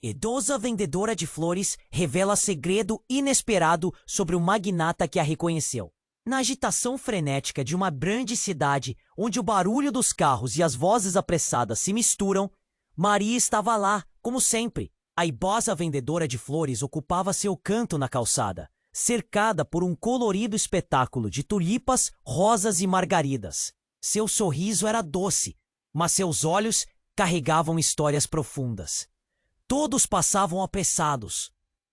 Idosa vendedora de flores revela segredo inesperado sobre o magnata que a reconheceu. Na agitação frenética de uma grande cidade, onde o barulho dos carros e as vozes apressadas se misturam, Maria estava lá, como sempre. A idosa vendedora de flores ocupava seu canto na calçada, cercada por um colorido espetáculo de tulipas, rosas e margaridas. Seu sorriso era doce, mas seus olhos carregavam histórias profundas. Todos passavam apressados,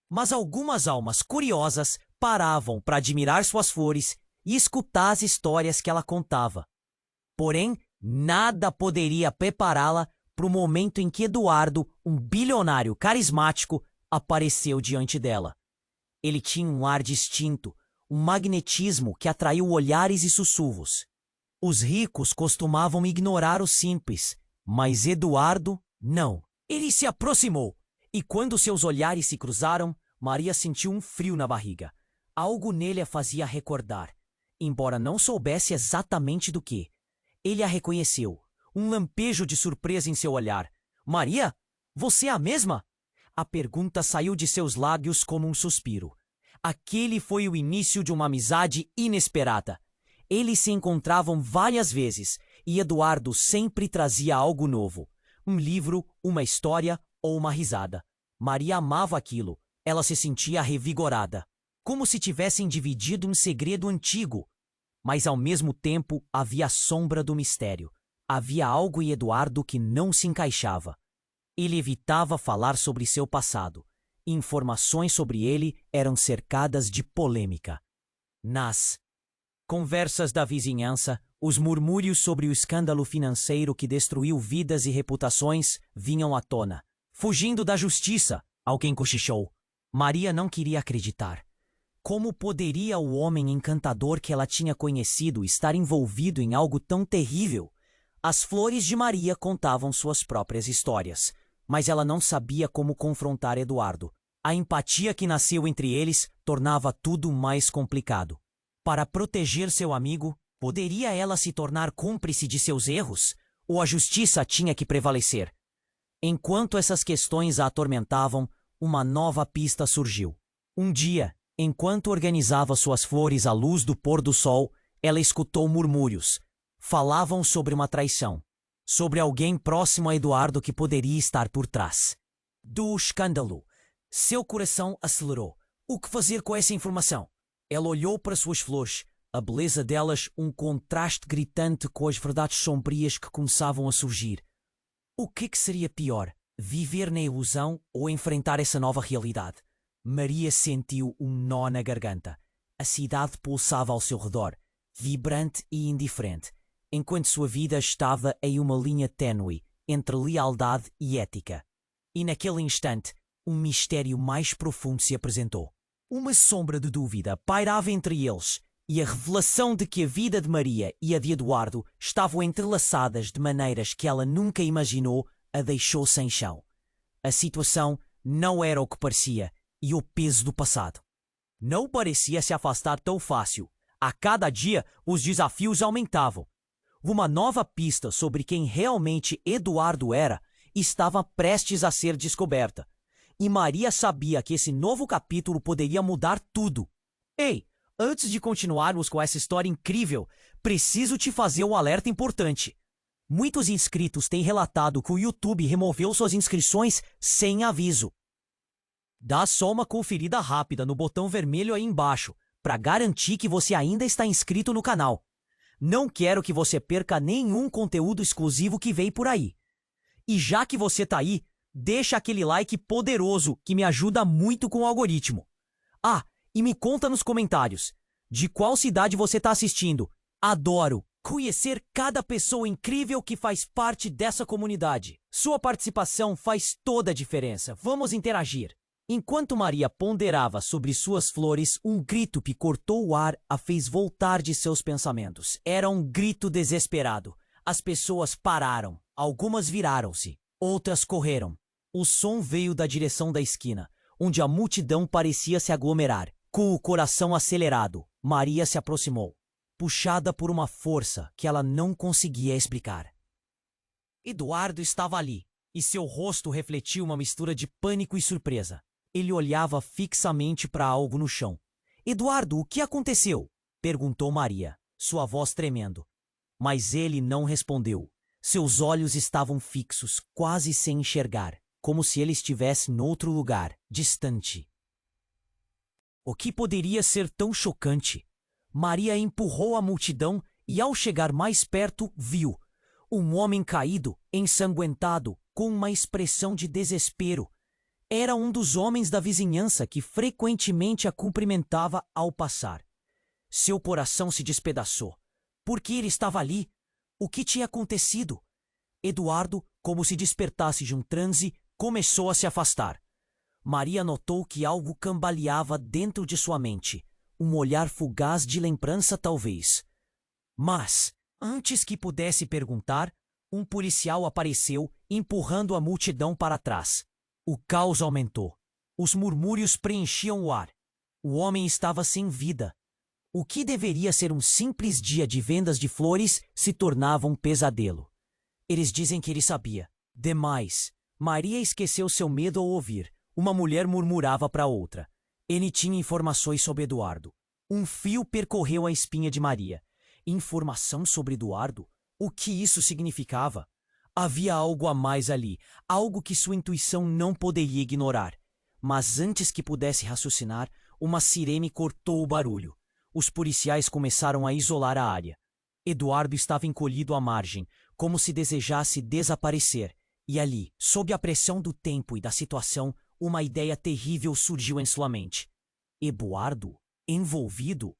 mas algumas almas curiosas paravam para admirar suas flores e escutar as histórias que ela contava. Porém, nada poderia prepará-la para o momento em que Eduardo, um bilionário carismático, apareceu diante dela. Ele tinha um ar distinto, um magnetismo que atraiu olhares e sussurros. Os ricos costumavam ignorar os simples, mas Eduardo não. Ele se aproximou, e quando seus olhares se cruzaram, Maria sentiu um frio na barriga. Algo nele a fazia recordar, embora não soubesse exatamente do que. Ele a reconheceu, um lampejo de surpresa em seu olhar. Maria, você é a mesma? A pergunta saiu de seus lábios como um suspiro. Aquele foi o início de uma amizade inesperada. Eles se encontravam várias vezes, e Eduardo sempre trazia algo novo. Um livro, uma história ou uma risada. Maria amava aquilo. Ela se sentia revigorada, como se tivessem dividido um segredo antigo. Mas ao mesmo tempo havia a sombra do mistério. Havia algo em Eduardo que não se encaixava. Ele evitava falar sobre seu passado. Informações sobre ele eram cercadas de polêmica. Nas conversas da vizinhança, os murmúrios sobre o escândalo financeiro que destruiu vidas e reputações vinham à tona. Fugindo da justiça, alguém cochichou. Maria não queria acreditar. Como poderia o homem encantador que ela tinha conhecido estar envolvido em algo tão terrível? As flores de Maria contavam suas próprias histórias, mas ela não sabia como confrontar Eduardo. A empatia que nasceu entre eles tornava tudo mais complicado. Para proteger seu amigo, poderia ela se tornar cúmplice de seus erros? Ou a justiça tinha que prevalecer? Enquanto essas questões a atormentavam, uma nova pista surgiu. Um dia, enquanto organizava suas flores à luz do pôr do sol, ela escutou murmúrios. Falavam sobre uma traição, sobre alguém próximo a Eduardo que poderia estar por trás do escândalo. Seu coração acelerou. O que fazer com essa informação? Ela olhou para suas flores, a beleza delas um contraste gritante com as verdades sombrias que começavam a surgir. O que seria pior, viver na ilusão ou enfrentar essa nova realidade? Maria sentiu um nó na garganta. A cidade pulsava ao seu redor, vibrante e indiferente, enquanto sua vida estava em uma linha tênue entre lealdade e ética. E naquele instante, um mistério mais profundo se apresentou. Uma sombra de dúvida pairava entre eles, e a revelação de que a vida de Maria e a de Eduardo estavam entrelaçadas de maneiras que ela nunca imaginou a deixou sem chão. A situação não era o que parecia, e o peso do passado não parecia se afastar tão fácil. A cada dia, os desafios aumentavam. Uma nova pista sobre quem realmente Eduardo era estava prestes a ser descoberta. E Maria sabia que esse novo capítulo poderia mudar tudo. Ei, antes de continuarmos com essa história incrível, preciso te fazer um alerta importante. Muitos inscritos têm relatado que o YouTube removeu suas inscrições sem aviso. Dá só uma conferida rápida no botão vermelho aí embaixo, para garantir que você ainda está inscrito no canal. Não quero que você perca nenhum conteúdo exclusivo que vem por aí. E já que você tá aí, deixa aquele like poderoso que me ajuda muito com o algoritmo. Ah, e me conta nos comentários, de qual cidade você tá assistindo. Adoro conhecer cada pessoa incrível que faz parte dessa comunidade. Sua participação faz toda a diferença. Vamos interagir. Enquanto Maria ponderava sobre suas flores, um grito que cortou o ar a fez voltar de seus pensamentos. Era um grito desesperado. As pessoas pararam. Algumas viraram-se. Outras correram. O som veio da direção da esquina, onde a multidão parecia se aglomerar. Com o coração acelerado, Maria se aproximou, puxada por uma força que ela não conseguia explicar. Eduardo estava ali, e seu rosto refletia uma mistura de pânico e surpresa. Ele olhava fixamente para algo no chão. Eduardo, o que aconteceu? Perguntou Maria, sua voz tremendo. Mas ele não respondeu. Seus olhos estavam fixos, quase sem enxergar, como se ele estivesse em outro lugar, distante. O que poderia ser tão chocante? Maria empurrou a multidão e, ao chegar mais perto, viu um homem caído, ensanguentado, com uma expressão de desespero. Era um dos homens da vizinhança que frequentemente a cumprimentava ao passar. Seu coração se despedaçou. Por que ele estava ali? O que tinha acontecido? Eduardo, como se despertasse de um transe, começou a se afastar. Maria notou que algo cambaleava dentro de sua mente. Um olhar fugaz de lembrança, talvez. Mas, antes que pudesse perguntar, um policial apareceu, empurrando a multidão para trás. O caos aumentou. Os murmúrios preenchiam o ar. O homem estava sem vida. O que deveria ser um simples dia de vendas de flores se tornava um pesadelo. Eles dizem que ele sabia. Demais. Maria esqueceu seu medo ao ouvir. Uma mulher murmurava para outra. Ele tinha informações sobre Eduardo. Um fio percorreu a espinha de Maria. Informação sobre Eduardo? O que isso significava? Havia algo a mais ali, algo que sua intuição não poderia ignorar. Mas antes que pudesse raciocinar, uma sirene cortou o barulho. Os policiais começaram a isolar a área. Eduardo estava encolhido à margem, como se desejasse desaparecer. E ali, sob a pressão do tempo e da situação, uma ideia terrível surgiu em sua mente. Eduardo? Envolvido?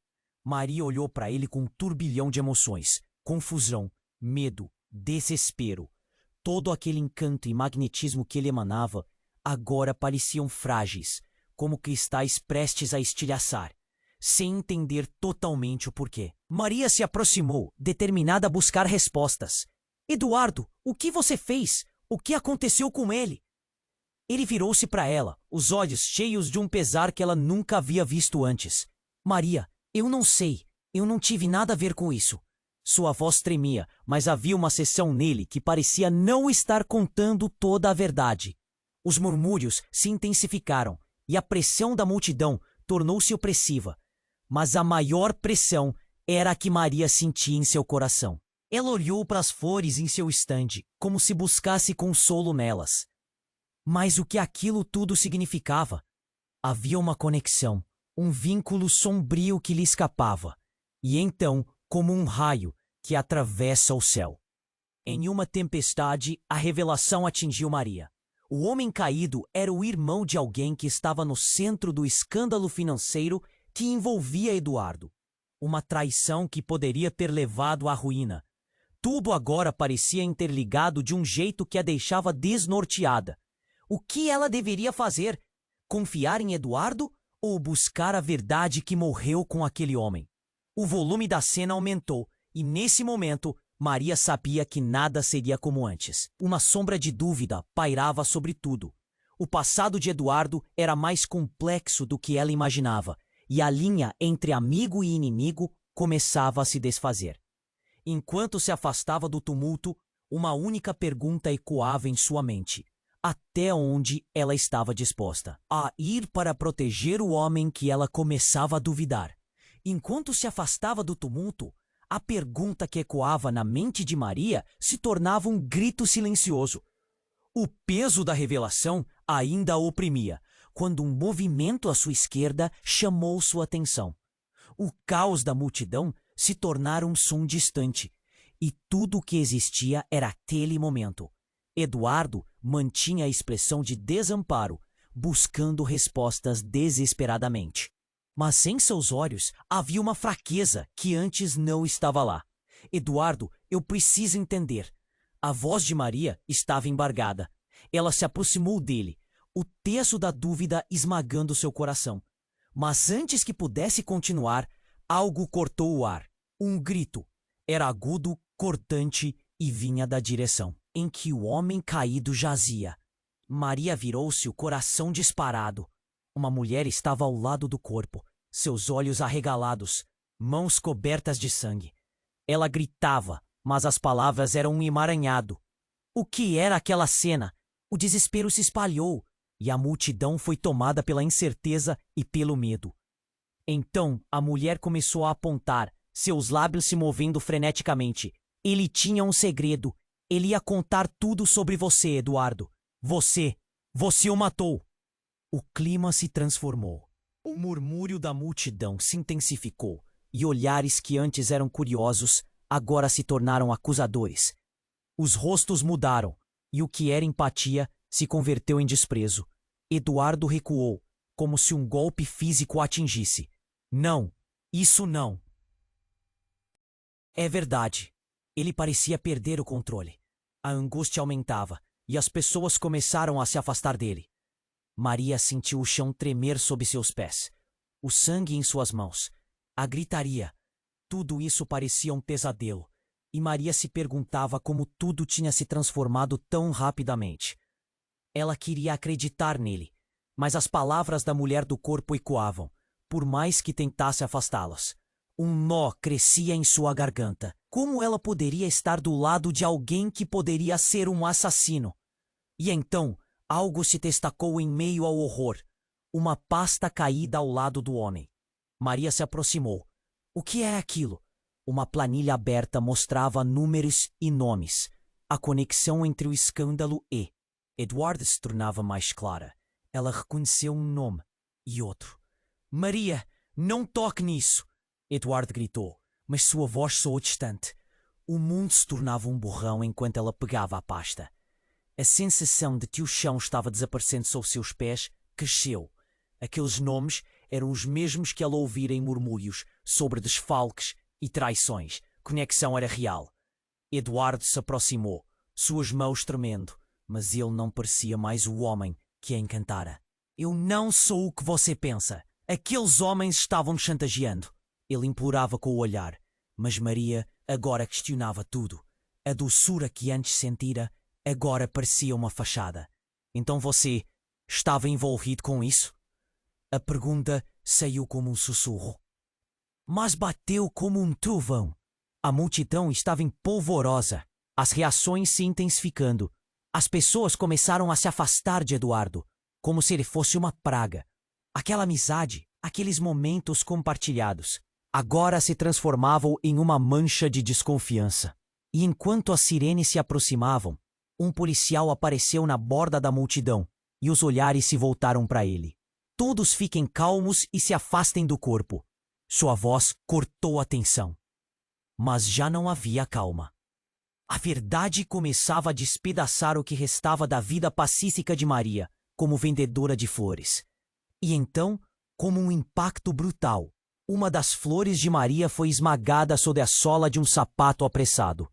Maria olhou para ele com um turbilhão de emoções. Confusão, medo, desespero. Todo aquele encanto e magnetismo que ele emanava agora pareciam frágeis, como cristais prestes a estilhaçar, sem entender totalmente o porquê. Maria se aproximou, determinada a buscar respostas. Eduardo, o que você fez? O que aconteceu com ele? Ele virou-se para ela, os olhos cheios de um pesar que ela nunca havia visto antes. Maria, eu não sei. Eu não tive nada a ver com isso. Sua voz tremia, mas havia uma seção nele que parecia não estar contando toda a verdade. Os murmúrios se intensificaram e a pressão da multidão tornou-se opressiva. Mas a maior pressão era a que Maria sentia em seu coração. Ela olhou para as flores em seu estande, como se buscasse consolo nelas. Mas o que aquilo tudo significava? Havia uma conexão, um vínculo sombrio que lhe escapava. E então, como um raio que atravessa o céu. Em uma tempestade, a revelação atingiu Maria. O homem caído era o irmão de alguém que estava no centro do escândalo financeiro que envolvia Eduardo. Uma traição que poderia ter levado à ruína. Tudo agora parecia interligado de um jeito que a deixava desnorteada. O que ela deveria fazer? Confiar em Eduardo ou buscar a verdade que morreu com aquele homem? O volume da cena aumentou e, nesse momento, Maria sabia que nada seria como antes. Uma sombra de dúvida pairava sobre tudo. O passado de Eduardo era mais complexo do que ela imaginava, e a linha entre amigo e inimigo começava a se desfazer. Enquanto se afastava do tumulto, uma única pergunta ecoava em sua mente. Até onde ela estava disposta a ir para proteger o homem que ela começava a duvidar? Enquanto se afastava do tumulto, a pergunta que ecoava na mente de Maria se tornava um grito silencioso. O peso da revelação ainda a oprimia, quando um movimento à sua esquerda chamou sua atenção. O caos da multidão se tornara um som distante, e tudo o que existia era aquele momento. Eduardo mantinha a expressão de desamparo, buscando respostas desesperadamente. Mas em seus olhos havia uma fraqueza que antes não estava lá. Eduardo, eu preciso entender. A voz de Maria estava embargada. Ela se aproximou dele, o teso da dúvida esmagando seu coração. Mas antes que pudesse continuar, algo cortou o ar. Um grito. Era agudo, cortante e vinha da direção em que o homem caído jazia. Maria virou-se, o coração disparado. Uma mulher estava ao lado do corpo, seus olhos arregalados, mãos cobertas de sangue. Ela gritava, mas as palavras eram um emaranhado. O que era aquela cena? O desespero se espalhou e a multidão foi tomada pela incerteza e pelo medo. Então a mulher começou a apontar, seus lábios se movendo freneticamente. Ele tinha um segredo. Ele ia contar tudo sobre você, Eduardo. Você o matou. O clima se transformou. O murmúrio da multidão se intensificou e olhares que antes eram curiosos agora se tornaram acusadores. Os rostos mudaram e o que era empatia se converteu em desprezo. Eduardo recuou, como se um golpe físico o atingisse. Não, isso não. É verdade. Ele parecia perder o controle. A angústia aumentava e as pessoas começaram a se afastar dele. Maria sentiu o chão tremer sob seus pés, o sangue em suas mãos, a gritaria. Tudo isso parecia um pesadelo, e Maria se perguntava como tudo tinha se transformado tão rapidamente. Ela queria acreditar nele, mas as palavras da mulher do corpo ecoavam, por mais que tentasse afastá-las. Um nó crescia em sua garganta. Como ela poderia estar do lado de alguém que poderia ser um assassino? E então, algo se destacou em meio ao horror. Uma pasta caída ao lado do homem. Maria se aproximou. O que era aquilo? Uma planilha aberta mostrava números e nomes. A conexão entre o escândalo e... Eduardo se tornava mais clara. Ela reconheceu um nome e outro. Maria, não toque nisso! Eduardo gritou, mas sua voz soou distante. O mundo se tornava um borrão enquanto ela pegava a pasta. A sensação de que o chão estava desaparecendo sob seus pés cresceu. Aqueles nomes eram os mesmos que ela ouvira em murmúrios sobre desfalques e traições. Conexão era real. Eduardo se aproximou, suas mãos tremendo, mas ele não parecia mais o homem que a encantara. Eu não sou o que você pensa. Aqueles homens estavam-me chantageando. Ele implorava com o olhar, mas Maria agora questionava tudo. A doçura que antes sentira agora parecia uma fachada. Então você estava envolvido com isso? A pergunta saiu como um sussurro. Mas bateu como um trovão. A multidão estava empolvorosa, as reações se intensificando. As pessoas começaram a se afastar de Eduardo, como se ele fosse uma praga. Aquela amizade, aqueles momentos compartilhados, agora se transformavam em uma mancha de desconfiança. E enquanto as sirenes se aproximavam, um policial apareceu na borda da multidão e os olhares se voltaram para ele. Todos fiquem calmos e se afastem do corpo. Sua voz cortou a tensão. Mas já não havia calma. A verdade começava a despedaçar o que restava da vida pacífica de Maria, como vendedora de flores. E então, como um impacto brutal, uma das flores de Maria foi esmagada sob a sola de um sapato apressado.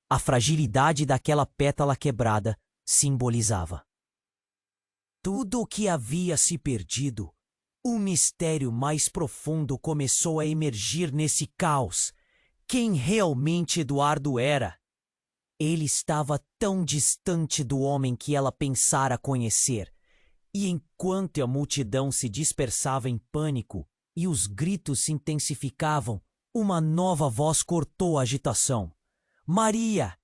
A fragilidade daquela pétala quebrada simbolizava tudo o que havia se perdido. Um mistério mais profundo começou a emergir nesse caos. Quem realmente Eduardo era? Ele estava tão distante do homem que ela pensara conhecer. E enquanto a multidão se dispersava em pânico e os gritos se intensificavam, uma nova voz cortou a agitação. Maria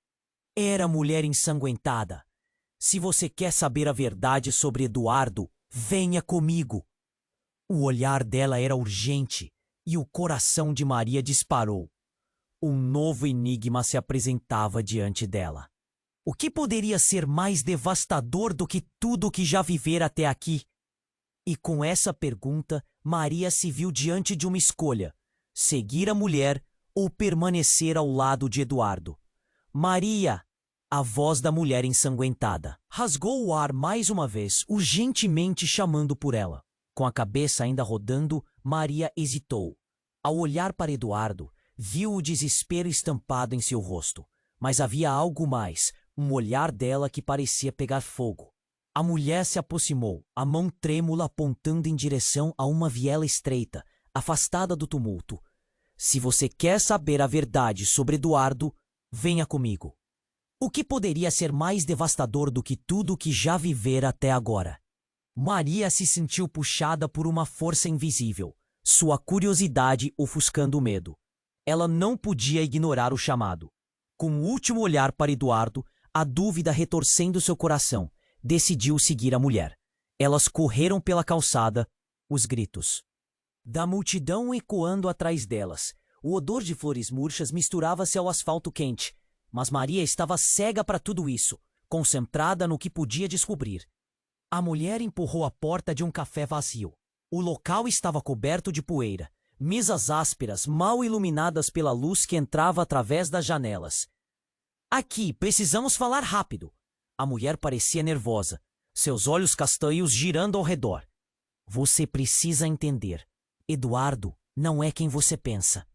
era a mulher ensanguentada. Se você quer saber a verdade sobre Eduardo, venha comigo. O olhar dela era urgente e o coração de Maria disparou. Um novo enigma se apresentava diante dela. O que poderia ser mais devastador do que tudo o que já vivera até aqui? E com essa pergunta, Maria se viu diante de uma escolha: seguir a mulher ou permanecer ao lado de Eduardo. Maria! A voz da mulher ensanguentada rasgou o ar mais uma vez, urgentemente chamando por ela. Com a cabeça ainda rodando, Maria hesitou. Ao olhar para Eduardo, viu o desespero estampado em seu rosto. Mas havia algo mais, um olhar dela que parecia pegar fogo. A mulher se aproximou, a mão trêmula apontando em direção a uma viela estreita, afastada do tumulto. Se você quer saber a verdade sobre Eduardo, venha comigo. O que poderia ser mais devastador do que tudo o que já vivera até agora? Maria se sentiu puxada por uma força invisível, sua curiosidade ofuscando o medo. Ela não podia ignorar o chamado. Com o último olhar para Eduardo, a dúvida retorcendo seu coração, decidiu seguir a mulher. Elas correram pela calçada, os gritos da multidão ecoando atrás delas. O odor de flores murchas misturava-se ao asfalto quente, mas Maria estava cega para tudo isso, concentrada no que podia descobrir. A mulher empurrou a porta de um café vazio. O local estava coberto de poeira, mesas ásperas, mal iluminadas pela luz que entrava através das janelas. Aqui, precisamos falar rápido. A mulher parecia nervosa, seus olhos castanhos girando ao redor. Você precisa entender. Eduardo não é quem você pensa.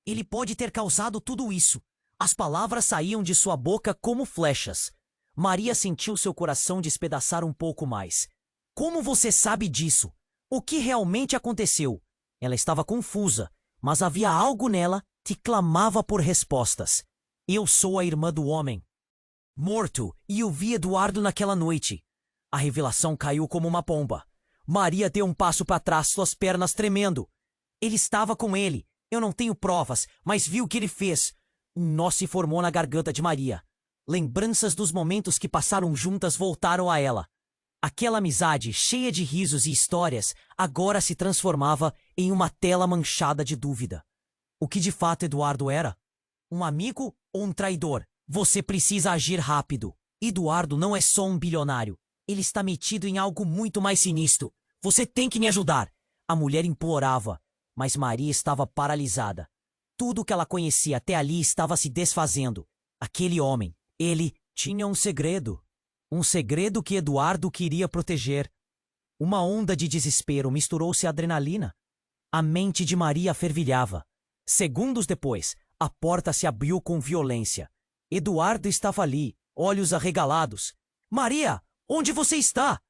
Ele pode ter causado tudo isso. As palavras saíam de sua boca como flechas. Maria sentiu seu coração despedaçar um pouco mais. Como você sabe disso? O que realmente aconteceu? Ela estava confusa, mas havia algo nela que clamava por respostas. Eu sou a irmã do homem morto e eu vi Eduardo naquela noite. A revelação caiu como uma pomba. Maria deu um passo para trás, suas pernas tremendo. Ele estava com ele. Eu não tenho provas, mas vi o que ele fez. Um nó se formou na garganta de Maria. Lembranças dos momentos que passaram juntas voltaram a ela. Aquela amizade, cheia de risos e histórias, agora se transformava em uma tela manchada de dúvida. O que de fato Eduardo era? Um amigo ou um traidor? Você precisa agir rápido. Eduardo não é só um bilionário. Ele está metido em algo muito mais sinistro. Você tem que me ajudar. A mulher implorava, mas Maria estava paralisada. Tudo que ela conhecia até ali estava se desfazendo. Aquele homem, ele tinha um segredo. Um segredo que Eduardo queria proteger. Uma onda de desespero misturou-se à adrenalina. A mente de Maria fervilhava. Segundos depois, a porta se abriu com violência. Eduardo estava ali, olhos arregalados. Maria, onde você está?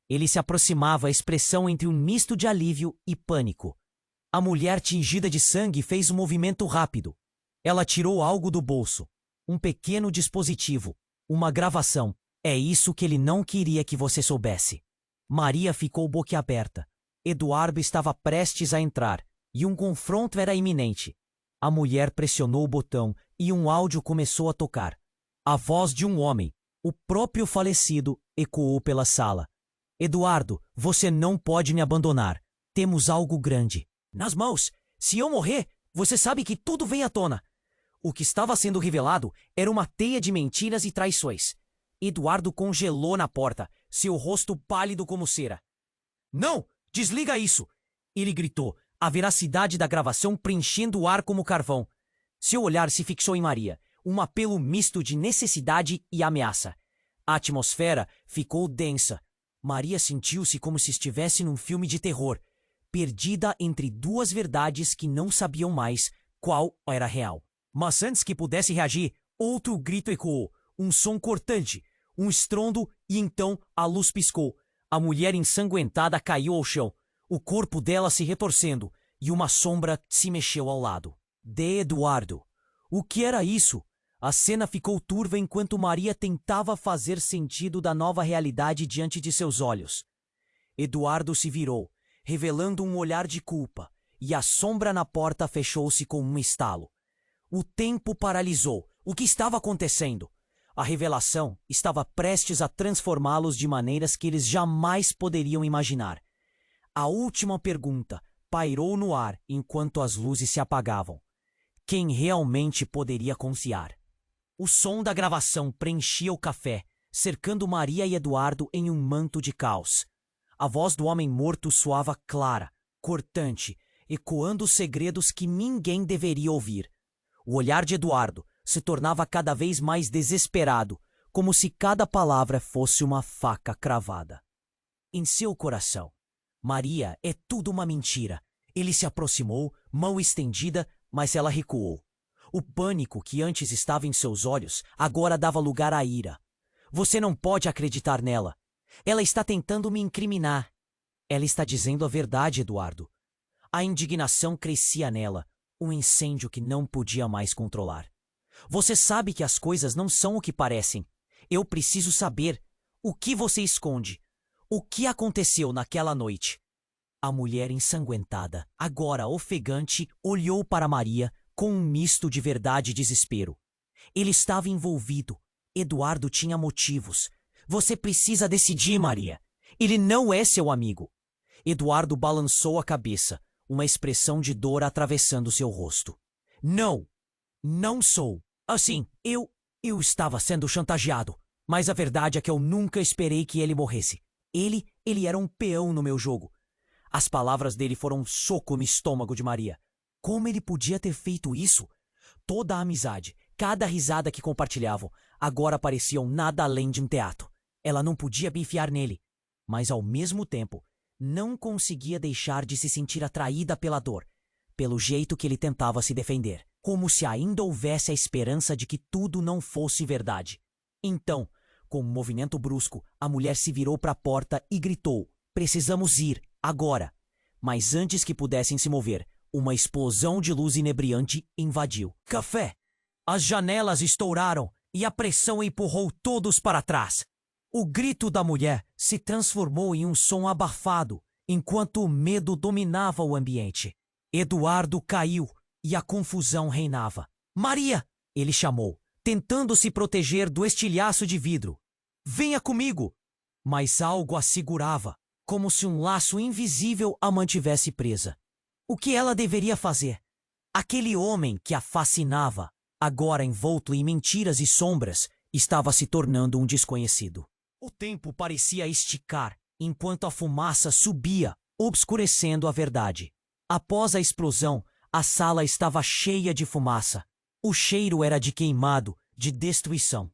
Ele se aproximava, a expressão entre um misto de alívio e pânico. A mulher tingida de sangue fez um movimento rápido. Ela tirou algo do bolso. Um pequeno dispositivo. Uma gravação. É isso que ele não queria que você soubesse. Maria ficou boquiaberta. Eduardo estava prestes a entrar, e um confronto era iminente. A mulher pressionou o botão e um áudio começou a tocar. A voz de um homem, o próprio falecido, ecoou pela sala. Eduardo, você não pode me abandonar. Temos algo grande nas mãos. Se eu morrer, você sabe que tudo vem à tona. O que estava sendo revelado era uma teia de mentiras e traições. Eduardo congelou na porta, seu rosto pálido como cera. Não! Desliga isso! Ele gritou, a veracidade da gravação preenchendo o ar como carvão. Seu olhar se fixou em Maria, um apelo misto de necessidade e ameaça. A atmosfera ficou densa. Maria sentiu-se como se estivesse num filme de terror, perdida entre duas verdades que não sabiam mais qual era real. Mas antes que pudesse reagir, outro grito ecoou, um som cortante, um estrondo e então a luz piscou. A mulher ensanguentada caiu ao chão, o corpo dela se retorcendo e uma sombra se mexeu ao lado. De Eduardo. O que era isso? A cena ficou turva enquanto Maria tentava fazer sentido da nova realidade diante de seus olhos. Eduardo se virou, revelando um olhar de culpa, e a sombra na porta fechou-se com um estalo. O tempo paralisou. O que estava acontecendo? A revelação estava prestes a transformá-los de maneiras que eles jamais poderiam imaginar. A última pergunta pairou no ar enquanto as luzes se apagavam. Quem realmente poderia confiar? O som da gravação preenchia o café, cercando Maria e Eduardo em um manto de caos. A voz do homem morto soava clara, cortante, ecoando segredos que ninguém deveria ouvir. O olhar de Eduardo se tornava cada vez mais desesperado, como se cada palavra fosse uma faca cravada. Em seu coração, Maria é tudo uma mentira. Ele se aproximou, mão estendida, mas ela recuou. O pânico que antes estava em seus olhos agora dava lugar à ira. Você não pode acreditar nela. Ela está tentando me incriminar. Ela está dizendo a verdade, Eduardo. A indignação crescia nela, um incêndio que não podia mais controlar. Você sabe que as coisas não são o que parecem. Eu preciso saber o que você esconde. O que aconteceu naquela noite? A mulher ensanguentada, agora ofegante, olhou para Maria com um misto de verdade e desespero. Ele estava envolvido. Eduardo tinha motivos. Você precisa decidir, Maria. Ele não é seu amigo. Eduardo balançou a cabeça, uma expressão de dor atravessando seu rosto. Não, não sou. Assim, eu estava sendo chantageado. Mas a verdade é que eu nunca esperei que ele morresse. Ele era um peão no meu jogo. As palavras dele foram um soco no estômago de Maria. Como ele podia ter feito isso? Toda a amizade, cada risada que compartilhavam, agora pareciam nada além de um teatro. Ela não podia bifiar nele, mas ao mesmo tempo, não conseguia deixar de se sentir atraída pela dor, pelo jeito que ele tentava se defender, como se ainda houvesse a esperança de que tudo não fosse verdade. Então, com um movimento brusco, a mulher se virou para a porta e gritou: "Precisamos ir, agora!" Mas antes que pudessem se mover, uma explosão de luz inebriante invadiu. Café! As janelas estouraram e a pressão empurrou todos para trás. O grito da mulher se transformou em um som abafado, enquanto o medo dominava o ambiente. Eduardo caiu e a confusão reinava. "Maria!" ele chamou, tentando se proteger do estilhaço de vidro. "Venha comigo!" Mas algo a segurava, como se um laço invisível a mantivesse presa. O que ela deveria fazer? Aquele homem que a fascinava, agora envolto em mentiras e sombras, estava se tornando um desconhecido. O tempo parecia esticar, enquanto a fumaça subia, obscurecendo a verdade. Após a explosão, a sala estava cheia de fumaça. O cheiro era de queimado, de destruição.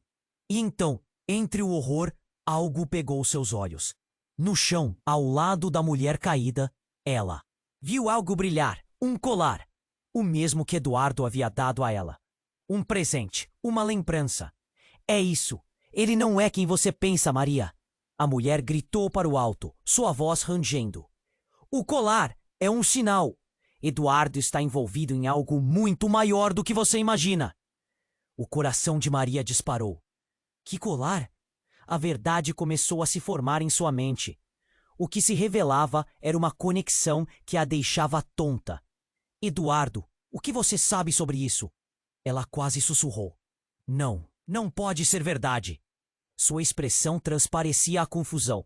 E então, entre o horror, algo pegou seus olhos. No chão, ao lado da mulher caída, ela viu algo brilhar, um colar, o mesmo que Eduardo havia dado a ela. Um presente, uma lembrança. "É isso. Ele não é quem você pensa, Maria." A mulher gritou para o alto, sua voz rangendo. "O colar é um sinal. Eduardo está envolvido em algo muito maior do que você imagina." O coração de Maria disparou. Que colar? A verdade começou a se formar em sua mente. O que se revelava era uma conexão que a deixava tonta. "Eduardo, o que você sabe sobre isso?" Ela quase sussurrou. Não pode ser verdade." Sua expressão transparecia a confusão.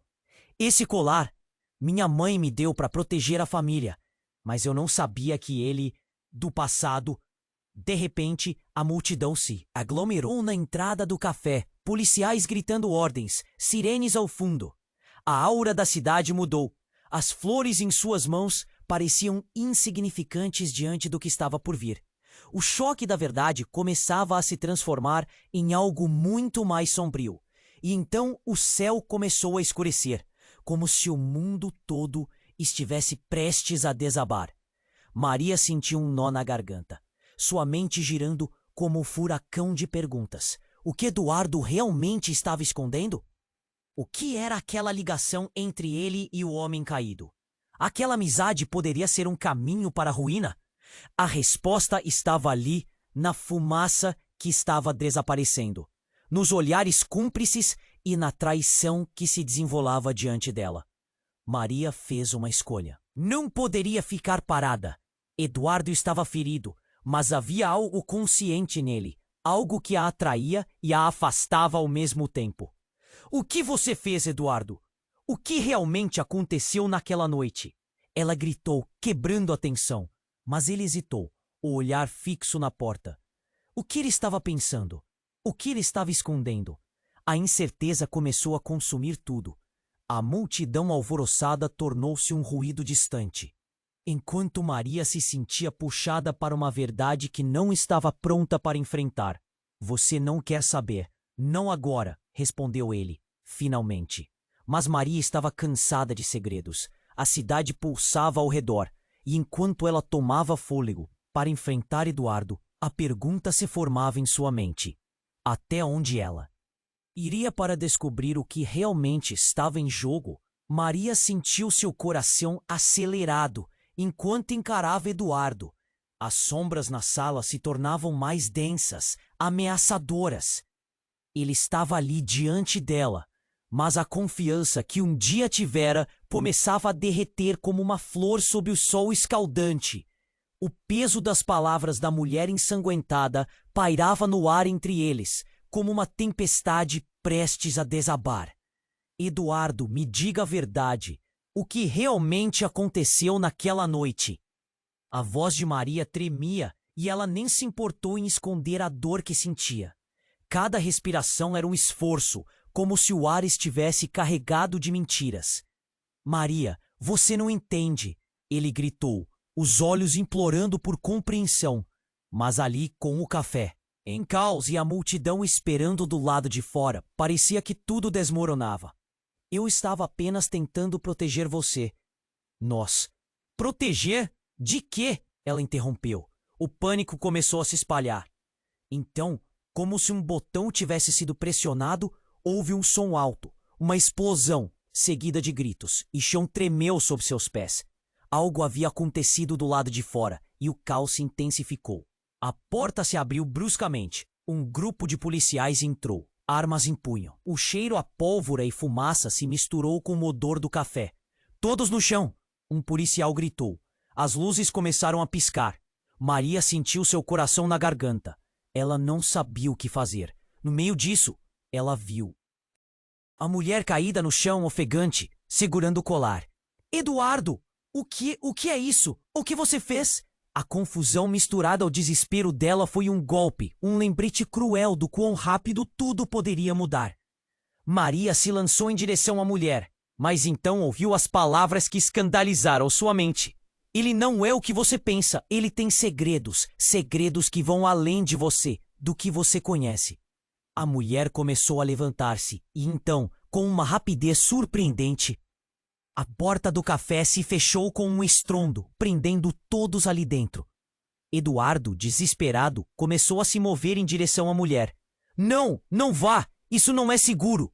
"Esse colar, minha mãe me deu para proteger a família, mas eu não sabia que ele, do passado." De repente, a multidão se aglomerou na entrada do café, policiais gritando ordens, sirenes ao fundo. A aura da cidade mudou. As flores em suas mãos pareciam insignificantes diante do que estava por vir. O choque da verdade começava a se transformar em algo muito mais sombrio. E então o céu começou a escurecer, como se o mundo todo estivesse prestes a desabar. Maria sentiu um nó na garganta, sua mente girando como um furacão de perguntas. O que Eduardo realmente estava escondendo? O que era aquela ligação entre ele e o homem caído? Aquela amizade poderia ser um caminho para a ruína? A resposta estava ali, na fumaça que estava desaparecendo, nos olhares cúmplices e na traição que se desenrolava diante dela. Maria fez uma escolha. Não poderia ficar parada. Eduardo estava ferido, mas havia algo consciente nele, algo que a atraía e a afastava ao mesmo tempo. "O que você fez, Eduardo? O que realmente aconteceu naquela noite?" Ela gritou, quebrando a tensão, mas ele hesitou, o olhar fixo na porta. O que ele estava pensando? O que ele estava escondendo? A incerteza começou a consumir tudo. A multidão alvoroçada tornou-se um ruído distante, enquanto Maria se sentia puxada para uma verdade que não estava pronta para enfrentar. "Você não quer saber. Não agora", respondeu ele, finalmente. Mas Maria estava cansada de segredos. A cidade pulsava ao redor, e enquanto ela tomava fôlego para enfrentar Eduardo, a pergunta se formava em sua mente: até onde ela iria para descobrir o que realmente estava em jogo? Maria sentiu seu coração acelerado enquanto encarava Eduardo. As sombras na sala se tornavam mais densas, ameaçadoras. Ele estava ali diante dela, mas a confiança que um dia tivera começava a derreter como uma flor sob o sol escaldante. O peso das palavras da mulher ensanguentada pairava no ar entre eles, como uma tempestade prestes a desabar. Eduardo, me diga a verdade. O que realmente aconteceu naquela noite? A voz de Maria tremia e ela nem se importou em esconder a dor que sentia. Cada respiração era um esforço, como se o ar estivesse carregado de mentiras. Maria, você não entende, ele gritou, os olhos implorando por compreensão. Mas ali, com o café, em caos e a multidão esperando do lado de fora, parecia que tudo desmoronava. Eu estava apenas tentando proteger você. Nós. Proteger? De quê? Ela interrompeu. O pânico começou a se espalhar. Então, como se um botão tivesse sido pressionado, houve um som alto, uma explosão, seguida de gritos, e chão tremeu sob seus pés. Algo havia acontecido do lado de fora, e o caos se intensificou. A porta se abriu bruscamente. Um grupo de policiais entrou, armas em punho. O cheiro a pólvora e fumaça se misturou com o odor do café. Todos no chão! Um policial gritou. As luzes começaram a piscar. Maria sentiu seu coração na garganta. Ela não sabia o que fazer. No meio disso, ela viu a mulher caída no chão, ofegante, segurando o colar. Eduardo! O que é isso? O que você fez? A confusão misturada ao desespero dela foi um golpe, um lembrete cruel do quão rápido tudo poderia mudar. Maria se lançou em direção à mulher, mas então ouviu as palavras que escandalizaram sua mente. Ele não é o que você pensa, ele tem segredos, segredos que vão além de você, do que você conhece. A mulher começou a levantar-se e então, com uma rapidez surpreendente, a porta do café se fechou com um estrondo, prendendo todos ali dentro. Eduardo, desesperado, começou a se mover em direção à mulher. Não, não vá! Isso não é seguro!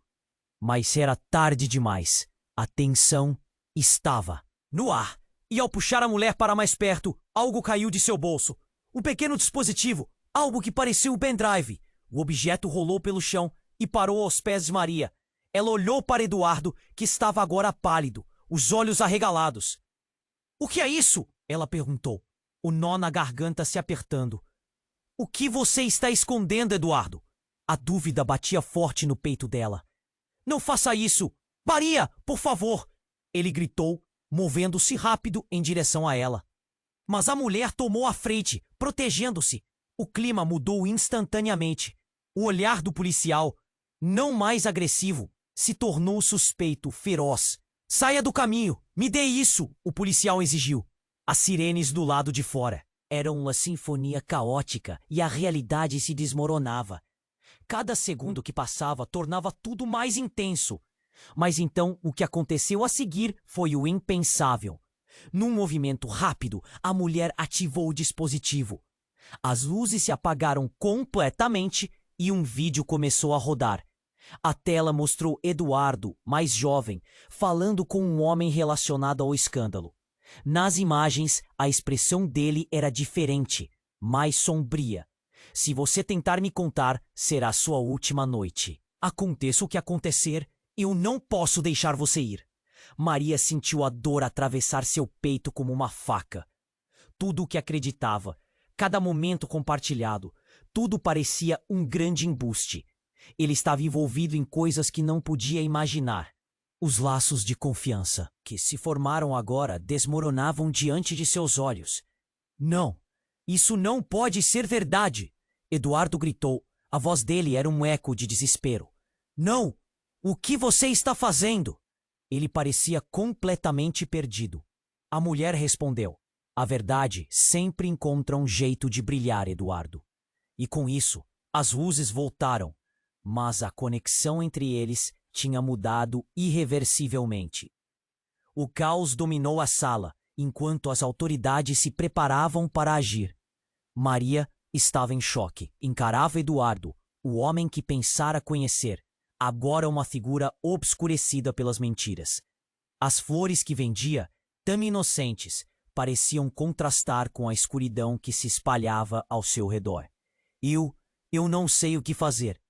Mas era tarde demais. A tensão estava no ar. E ao puxar a mulher para mais perto, algo caiu de seu bolso. Um pequeno dispositivo, algo que parecia um pendrive. O objeto rolou pelo chão e parou aos pés de Maria. Ela olhou para Eduardo, que estava agora pálido, os olhos arregalados. — O que é isso? Ela perguntou, o nó na garganta se apertando. — O que você está escondendo, Eduardo? A dúvida batia forte no peito dela. — Não faça isso! Maria, por favor! Ele gritou, movendo-se rápido em direção a ela. Mas a mulher tomou a frente, protegendo-se. O clima mudou instantaneamente. O olhar do policial, não mais agressivo, se tornou suspeito, feroz. — Saia do caminho! Me dê isso! O policial exigiu. As sirenes do lado de fora eram uma sinfonia caótica e a realidade se desmoronava. Cada segundo que passava tornava tudo mais intenso. Mas então o que aconteceu a seguir foi o impensável. Num movimento rápido, a mulher ativou o dispositivo. As luzes se apagaram completamente e um vídeo começou a rodar. A tela mostrou Eduardo, mais jovem, falando com um homem relacionado ao escândalo. Nas imagens, a expressão dele era diferente, mais sombria. — Se você tentar me contar, será sua última noite. Aconteça o que acontecer, eu não posso deixar você ir. Maria sentiu a dor atravessar seu peito como uma faca. Tudo o que acreditava, cada momento compartilhado, tudo parecia um grande embuste. Ele estava envolvido em coisas que não podia imaginar. Os laços de confiança que se formaram agora desmoronavam diante de seus olhos. — Não, isso não pode ser verdade! Eduardo gritou. A voz dele era um eco de desespero. — Não! O que você está fazendo? Ele parecia completamente perdido. A mulher respondeu. A verdade sempre encontra um jeito de brilhar, Eduardo. E com isso, as luzes voltaram, mas a conexão entre eles tinha mudado irreversivelmente. O caos dominou a sala, enquanto as autoridades se preparavam para agir. Maria estava em choque. Encarava Eduardo, o homem que pensara conhecer, agora uma figura obscurecida pelas mentiras. As flores que vendia, tão inocentes, pareciam contrastar com a escuridão que se espalhava ao seu redor. Eu não sei o que fazer.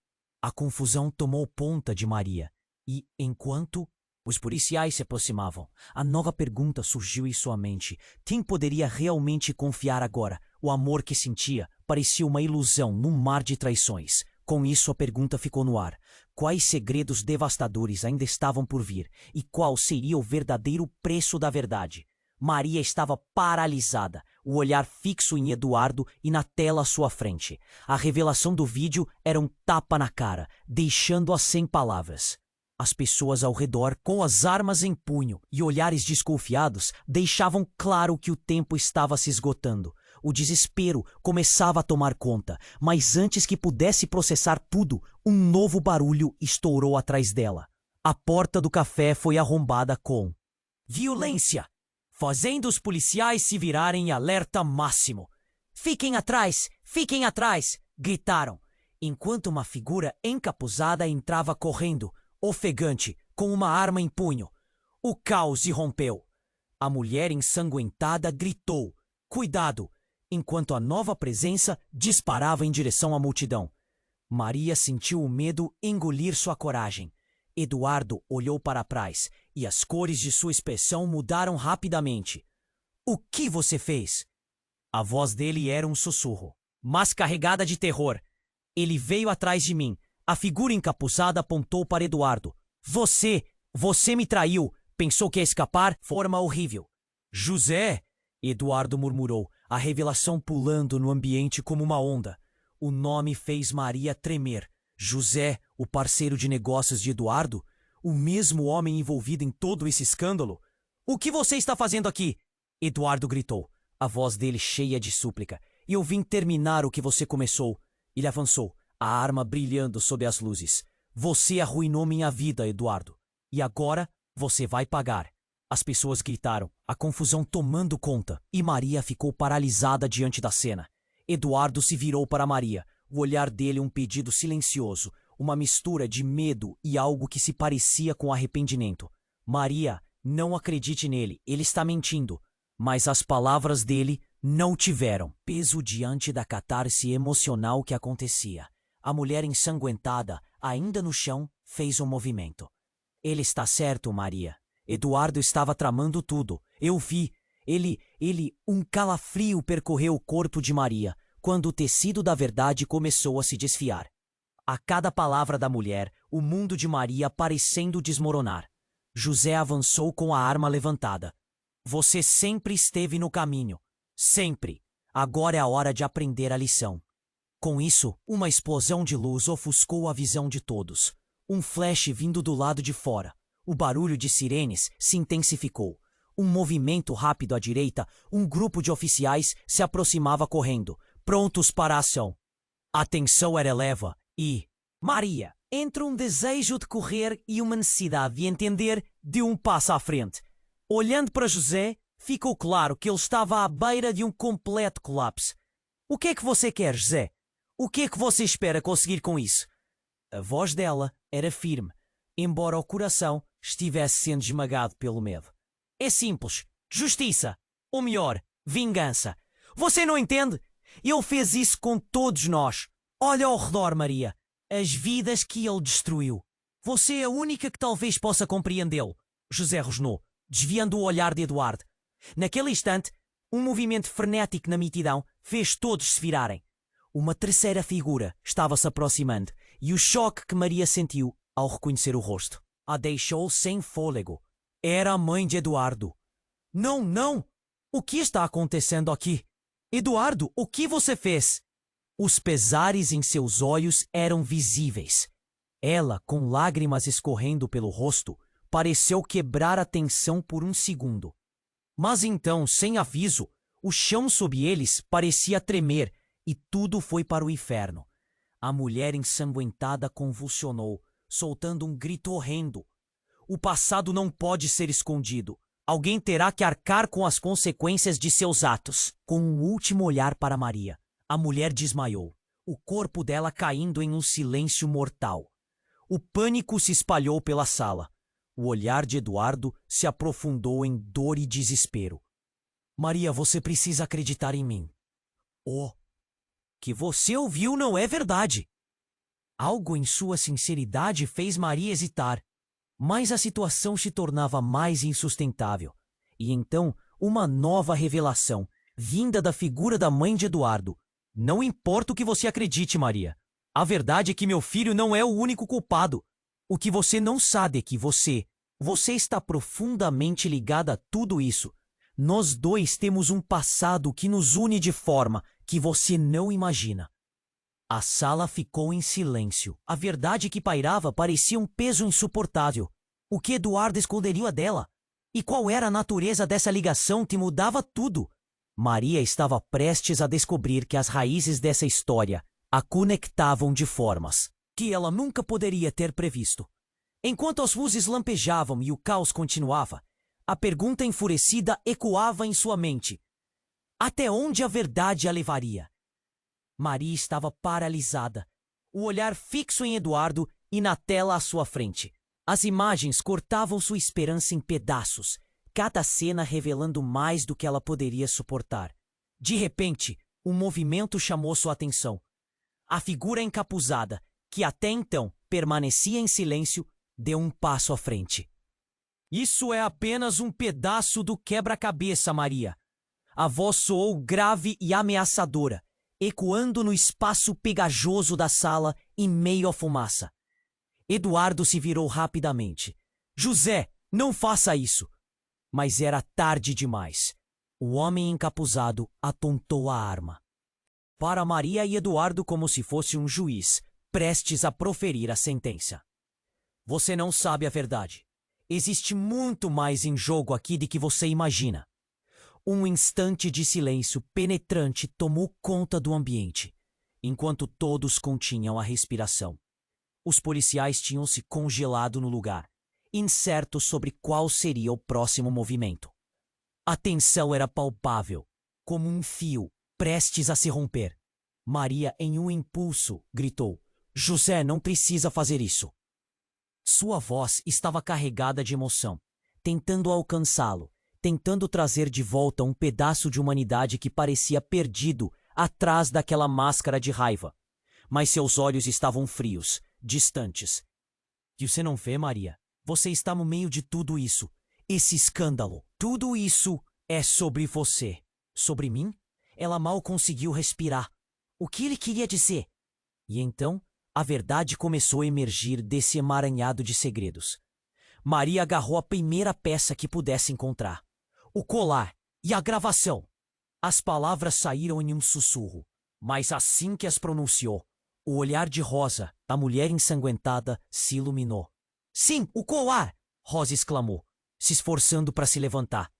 A confusão tomou conta de Maria. E, enquanto os policiais se aproximavam, a nova pergunta surgiu em sua mente. Quem poderia realmente confiar agora? O amor que sentia parecia uma ilusão num mar de traições. Com isso, a pergunta ficou no ar. Quais segredos devastadores ainda estavam por vir? E qual seria o verdadeiro preço da verdade? Maria estava paralisada, o olhar fixo em Eduardo e na tela à sua frente. A revelação do vídeo era um tapa na cara, deixando-a sem palavras. As pessoas ao redor, com as armas em punho e olhares desconfiados, deixavam claro que o tempo estava se esgotando. O desespero começava a tomar conta, mas antes que pudesse processar tudo, um novo barulho estourou atrás dela. A porta do café foi arrombada com violência, fazendo os policiais se virarem em alerta máximo. Fiquem atrás! Fiquem atrás! Gritaram, enquanto uma figura encapuzada entrava correndo, ofegante, com uma arma em punho. O caos irrompeu. A mulher ensanguentada gritou, cuidado, enquanto a nova presença disparava em direção à multidão. Maria sentiu o medo engolir sua coragem. Eduardo olhou para trás e as cores de sua expressão mudaram rapidamente. O que você fez? A voz dele era um sussurro, mas carregada de terror. Ele veio atrás de mim. A figura encapuzada apontou para Eduardo. Você me traiu. Pensou que ia escapar? Forma horrível. José! Eduardo murmurou, a revelação pulando no ambiente como uma onda. O nome fez Maria tremer. José, o parceiro de negócios de Eduardo? O mesmo homem envolvido em todo esse escândalo? O que você está fazendo aqui? Eduardo gritou, a voz dele cheia de súplica. Eu vim terminar o que você começou. Ele avançou, a arma brilhando sob as luzes. Você arruinou minha vida, Eduardo. E agora você vai pagar. As pessoas gritaram, a confusão tomando conta, e Maria ficou paralisada diante da cena. Eduardo se virou para Maria, o olhar dele um pedido silencioso, uma mistura de medo e algo que se parecia com arrependimento. Maria, não acredite nele, ele está mentindo. Mas as palavras dele não tiveram peso diante da catarse emocional que acontecia. A mulher ensanguentada, ainda no chão, fez um movimento. Ele está certo, Maria. Eduardo estava tramando tudo. Eu vi. Um calafrio percorreu o corpo de Maria, quando o tecido da verdade começou a se desfiar. A cada palavra da mulher, o mundo de Maria parecendo desmoronar. José avançou com a arma levantada. Você sempre esteve no caminho. Sempre. Agora é a hora de aprender a lição. Com isso, uma explosão de luz ofuscou a visão de todos. Um flash vindo do lado de fora. O barulho de sirenes se intensificou. Um movimento rápido à direita, um grupo de oficiais se aproximava correndo, prontos para a ação. A tensão era eleva e... Maria, entre um desejo de correr e uma necessidade de entender, deu um passo à frente. Olhando para José, ficou claro que ele estava à beira de um completo colapso. O que é que você quer, José? O que é que você espera conseguir com isso? A voz dela era firme, embora o coração estivesse sendo esmagado pelo medo. É simples. Justiça. Ou melhor, vingança. Você não entende? Ele fez isso com todos nós. Olha ao redor, Maria. As vidas que ele destruiu. Você é a única que talvez possa compreendê-lo. José rosnou, desviando o olhar de Eduardo. Naquele instante, um movimento frenético na multidão fez todos se virarem. Uma terceira figura estava-se aproximando e o choque que Maria sentiu ao reconhecer o rosto a deixou sem fôlego. Era a mãe de Eduardo. Não, não! O que está acontecendo aqui? Eduardo, o que você fez? Os pesares em seus olhos eram visíveis. Ela, com lágrimas escorrendo pelo rosto, pareceu quebrar a tensão por um segundo. Mas então, sem aviso, o chão sob eles parecia tremer e tudo foi para o inferno. A mulher ensanguentada convulsionou, soltando um grito horrendo. O passado não pode ser escondido. Alguém terá que arcar com as consequências de seus atos. Com um último olhar para Maria, a mulher desmaiou, o corpo dela caindo em um silêncio mortal. O pânico se espalhou pela sala. O olhar de Eduardo se aprofundou em dor e desespero. Maria, você precisa acreditar em mim. O que você ouviu não é verdade. Algo em sua sinceridade fez Maria hesitar. Mas a situação se tornava mais insustentável. E então, uma nova revelação, vinda da figura da mãe de Eduardo. Não importa o que você acredite, Maria. A verdade é que meu filho não é o único culpado. O que você não sabe é que você está profundamente ligado a tudo isso. Nós dois temos um passado que nos une de forma que você não imagina. A sala ficou em silêncio. A verdade que pairava parecia um peso insuportável. O que Eduardo esconderia dela? E qual era a natureza dessa ligação que mudava tudo? Maria estava prestes a descobrir que as raízes dessa história a conectavam de formas que ela nunca poderia ter previsto. Enquanto as luzes lampejavam e o caos continuava, a pergunta enfurecida ecoava em sua mente. Até onde a verdade a levaria? Maria estava paralisada, o olhar fixo em Eduardo e na tela à sua frente. As imagens cortavam sua esperança em pedaços, cada cena revelando mais do que ela poderia suportar. De repente, um movimento chamou sua atenção. A figura encapuzada, que até então permanecia em silêncio, deu um passo à frente. Isso é apenas um pedaço do quebra-cabeça, Maria. A voz soou grave e ameaçadora, ecoando no espaço pegajoso da sala em meio à fumaça. Eduardo se virou rapidamente. José, não faça isso! Mas era tarde demais. O homem encapuzado apontou a arma para Maria e Eduardo como se fosse um juiz, prestes a proferir a sentença. Você não sabe a verdade. Existe muito mais em jogo aqui do que você imagina. Um instante de silêncio penetrante tomou conta do ambiente, enquanto todos continham a respiração. Os policiais tinham se congelado no lugar, incertos sobre qual seria o próximo movimento. A tensão era palpável, como um fio prestes a se romper. Maria, em um impulso, gritou: José, não precisa fazer isso. Sua voz estava carregada de emoção, tentando alcançá-lo, tentando trazer de volta um pedaço de humanidade que parecia perdido atrás daquela máscara de raiva. Mas seus olhos estavam frios, distantes. E você não vê, Maria? Você está no meio de tudo isso. Esse escândalo. Tudo isso é sobre você. Sobre mim? Ela mal conseguiu respirar. O que ele queria dizer? E então, a verdade começou a emergir desse emaranhado de segredos. Maria agarrou a primeira peça que pudesse encontrar. O colar e a gravação. As palavras saíram em um sussurro, mas assim que as pronunciou, o olhar de Rosa, a mulher ensanguentada, se iluminou. Sim, o colar! Rosa exclamou, se esforçando para se levantar.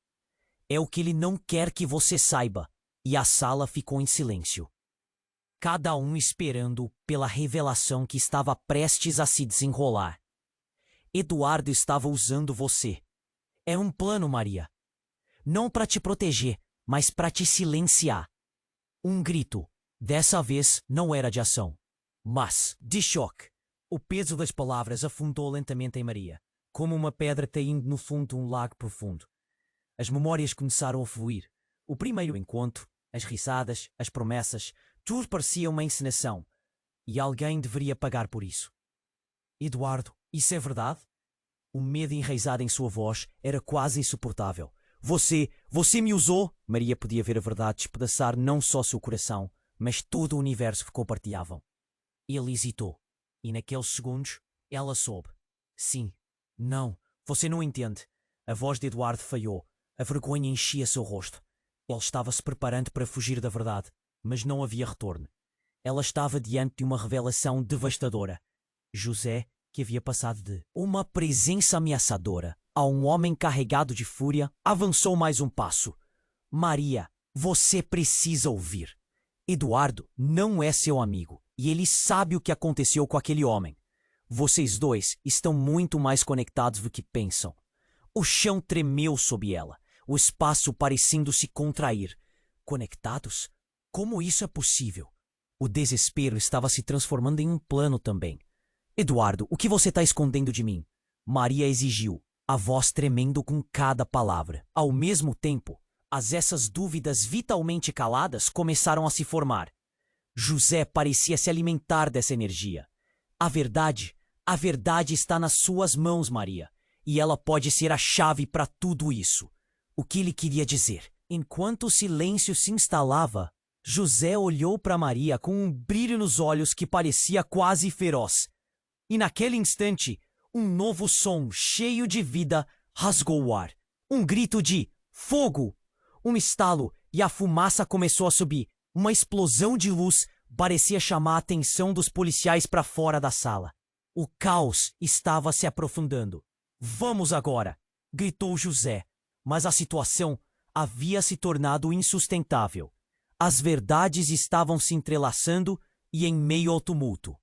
É o que ele não quer que você saiba. E a sala ficou em silêncio. Cada um esperando pela revelação que estava prestes a se desenrolar. Eduardo estava usando você. É um plano, Maria. Não para te proteger, mas para te silenciar. Um grito. Dessa vez não era de ação, mas de choque. O peso das palavras afundou lentamente em Maria, como uma pedra caindo no fundo de um lago profundo. As memórias começaram a fluir. O primeiro encontro, as risadas, as promessas, tudo parecia uma encenação. E alguém deveria pagar por isso. Eduardo, isso é verdade? O medo enraizado em sua voz era quase insuportável. Você me usou? Maria podia ver a verdade despedaçar não só seu coração, mas todo o universo que compartilhavam. Ele hesitou. E naqueles segundos, ela soube. Sim. Não. Você não entende. A voz de Eduardo falhou. A vergonha enchia seu rosto. Ele estava se preparando para fugir da verdade, mas não havia retorno. Ela estava diante de uma revelação devastadora. José, que havia passado de uma presença ameaçadora a um homem carregado de fúria, avançou mais um passo. Maria, você precisa ouvir. Eduardo não é seu amigo, e ele sabe o que aconteceu com aquele homem. Vocês dois estão muito mais conectados do que pensam. O chão tremeu sob ela, o espaço parecendo se contrair. Conectados? Como isso é possível? O desespero estava se transformando em um plano também. Eduardo, o que você está escondendo de mim? Maria exigiu, a voz tremendo com cada palavra. Ao mesmo tempo, essas dúvidas vitalmente caladas começaram a se formar. José parecia se alimentar dessa energia. A verdade está nas suas mãos, Maria, e ela pode ser a chave para tudo isso. O que ele queria dizer? Enquanto o silêncio se instalava, José olhou para Maria com um brilho nos olhos que parecia quase feroz. E naquele instante, um novo som cheio de vida rasgou o ar. Um grito de fogo! Um estalo e a fumaça começou a subir. Uma explosão de luz parecia chamar a atenção dos policiais para fora da sala. O caos estava se aprofundando. Vamos agora! Gritou José. Mas a situação havia se tornado insustentável. As verdades estavam se entrelaçando e em meio ao tumulto.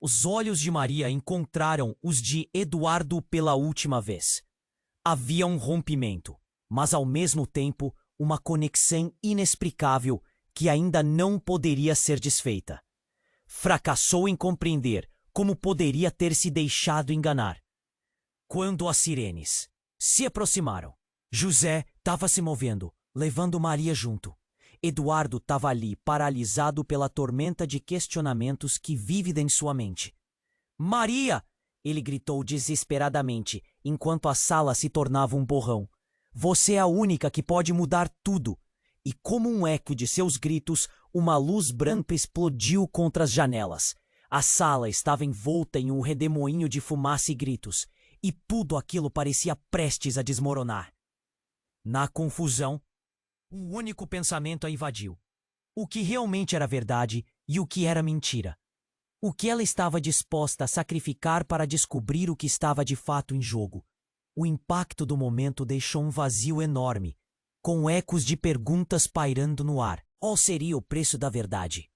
Os olhos de Maria encontraram os de Eduardo pela última vez. Havia um rompimento, mas ao mesmo tempo uma conexão inexplicável que ainda não poderia ser desfeita. Fracassou em compreender como poderia ter se deixado enganar. Quando as sirenes se aproximaram, José estava se movendo, levando Maria junto. Eduardo estava ali, paralisado pela tormenta de questionamentos que vive em sua mente. Maria! Ele gritou desesperadamente, enquanto a sala se tornava um borrão. Você é a única que pode mudar tudo. E como um eco de seus gritos, uma luz branca explodiu contra as janelas. A sala estava envolta em um redemoinho de fumaça e gritos, e tudo aquilo parecia prestes a desmoronar. Na confusão, um único pensamento a invadiu. O que realmente era verdade e o que era mentira. O que ela estava disposta a sacrificar para descobrir o que estava de fato em jogo. O impacto do momento deixou um vazio enorme, com ecos de perguntas pairando no ar. Qual seria o preço da verdade?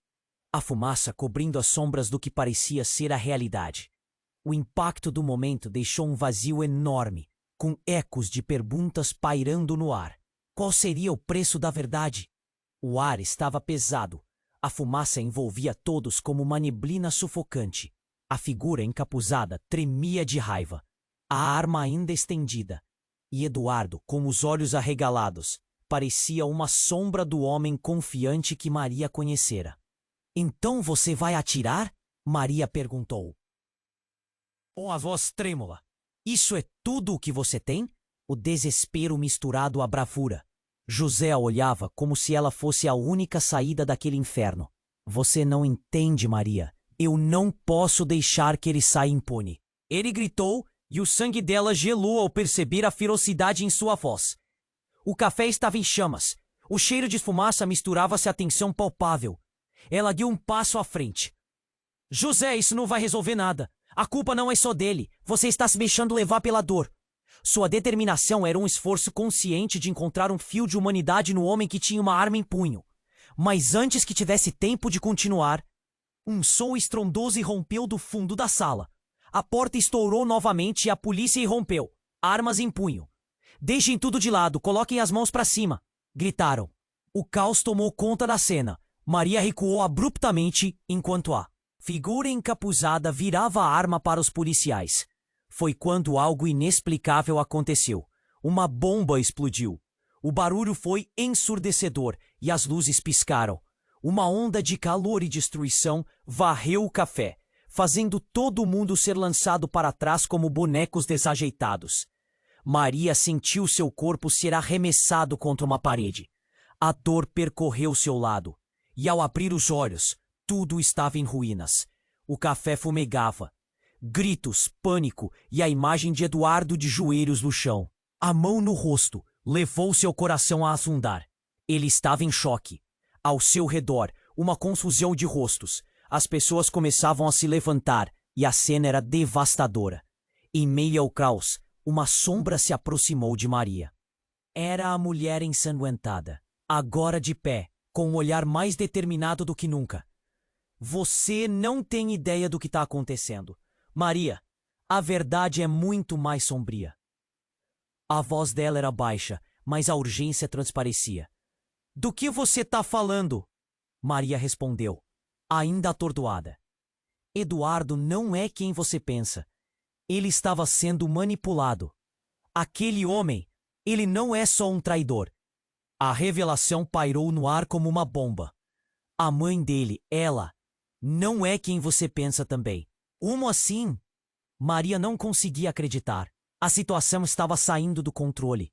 A fumaça cobrindo as sombras do que parecia ser a realidade. O impacto do momento deixou um vazio enorme, com ecos de perguntas pairando no ar. Qual seria o preço da verdade? O ar estava pesado. A fumaça envolvia todos como uma neblina sufocante. A figura encapuzada tremia de raiva. A arma ainda estendida. E Eduardo, com os olhos arregalados, parecia uma sombra do homem confiante que Maria conhecera. Então você vai atirar? Maria perguntou. Com a voz trêmula. Isso é tudo o que você tem? O desespero misturado à bravura. José a olhava como se ela fosse a única saída daquele inferno. Você não entende, Maria. Eu não posso deixar que ele saia impune. Ele gritou e o sangue dela gelou ao perceber a ferocidade em sua voz. O café estava em chamas. O cheiro de fumaça misturava-se à tensão palpável. Ela deu um passo à frente. José, isso não vai resolver nada. A culpa não é só dele. Você está se deixando levar pela dor. Sua determinação era um esforço consciente de encontrar um fio de humanidade no homem que tinha uma arma em punho. Mas antes que tivesse tempo de continuar, um som estrondoso irrompeu do fundo da sala. A porta estourou novamente e a polícia irrompeu, armas em punho. Deixem tudo de lado, coloquem as mãos para cima, gritaram. O caos tomou conta da cena. Maria recuou abruptamente enquanto a figura encapuzada virava a arma para os policiais. Foi quando algo inexplicável aconteceu. Uma bomba explodiu. O barulho foi ensurdecedor e as luzes piscaram. Uma onda de calor e destruição varreu o café, fazendo todo mundo ser lançado para trás como bonecos desajeitados. Maria sentiu seu corpo ser arremessado contra uma parede. A dor percorreu seu lado, e ao abrir os olhos, tudo estava em ruínas. O café fumegava. Gritos, pânico e a imagem de Eduardo de joelhos no chão. A mão no rosto levou seu coração a afundar. Ele estava em choque. Ao seu redor, uma confusão de rostos. As pessoas começavam a se levantar e a cena era devastadora. Em meio ao caos, uma sombra se aproximou de Maria. Era a mulher ensanguentada, agora de pé, com um olhar mais determinado do que nunca. Você não tem ideia do que está acontecendo. Maria, a verdade é muito mais sombria. A voz dela era baixa, mas a urgência transparecia. Do que você está falando? Maria respondeu, ainda atordoada. Eduardo não é quem você pensa. Ele estava sendo manipulado. Aquele homem, ele não é só um traidor. A revelação pairou no ar como uma bomba. A mãe dele, ela, não é quem você pensa também. Como assim? Maria não conseguia acreditar. A situação estava saindo do controle.